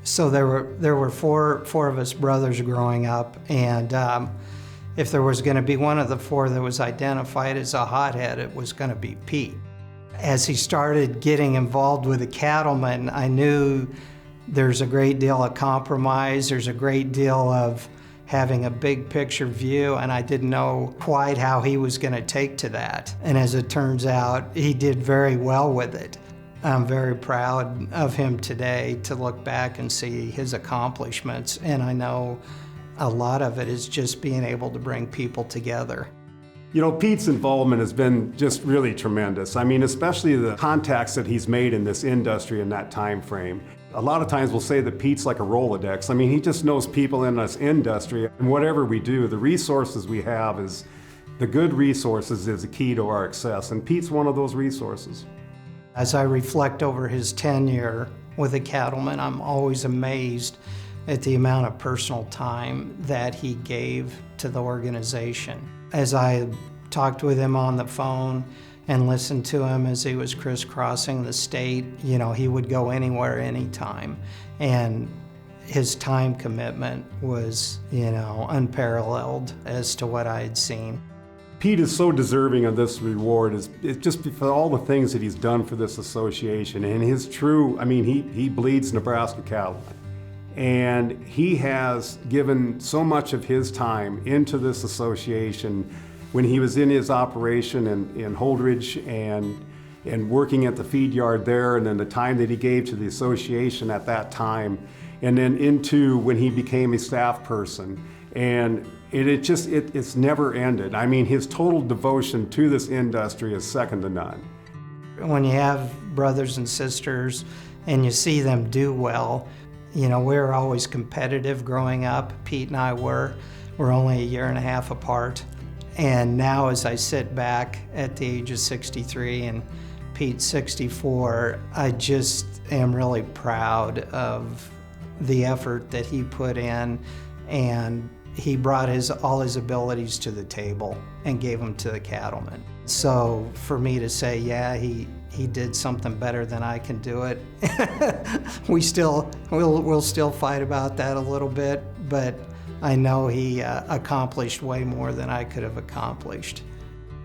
So there were four of us brothers growing up, and if there was going to be one of the four that was identified as a hothead, it was going to be Pete. As he started getting involved with the cattlemen, I knew there's a great deal of compromise, there's a great deal of having a big picture view, and I didn't know quite how he was going to take to that. And as it turns out, he did very well with it. I'm very proud of him today to look back and see his accomplishments, and I know a lot of it is just being able to bring people together. You know, Pete's involvement has been just really tremendous. I mean, especially the contacts that he's made in this industry in that time frame. A lot of times we'll say that Pete's like a Rolodex. I mean, he just knows people in this industry, and whatever we do, the resources we have is, the good resources is the key to our success, and Pete's one of those resources. As I reflect over his tenure with the cattlemen, I'm always amazed at the amount of personal time that he gave to the organization. As I talked with him on the phone and listened to him as he was crisscrossing the state, you know, he would go anywhere, anytime. And his time commitment was, you know, unparalleled as to what I had seen. Pete is so deserving of this reward. It's just for all the things that he's done for this association, and his true, I mean, he bleeds Nebraska Cattlemen. And he has given so much of his time into this association when he was in his operation in Holdridge and working at the feed yard there, and then the time that he gave to the association at that time, and then into when he became a staff person. And it's never ended. I mean, his total devotion to this industry is second to none. When you have brothers and sisters and you see them do well, you know, we were always competitive growing up. Pete and I were. We're only a year and a half apart. And now as I sit back at the age of 63 and Pete's 64, I just am really proud of the effort that he put in, and he brought all his abilities to the table and gave them to the cattlemen. So for me to say, yeah, he did something better than I can do it, we'll still fight about that a little bit, but I know he accomplished way more than I could have accomplished.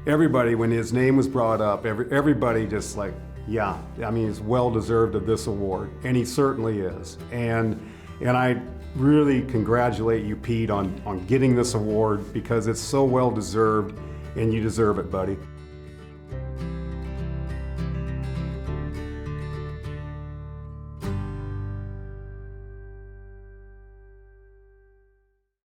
Everybody, when his name was brought up, everybody just like, yeah, I mean, he's well deserved of this award, and he certainly is. And I really congratulate you, Pete, on getting this award, because it's so well deserved, and you deserve it, buddy.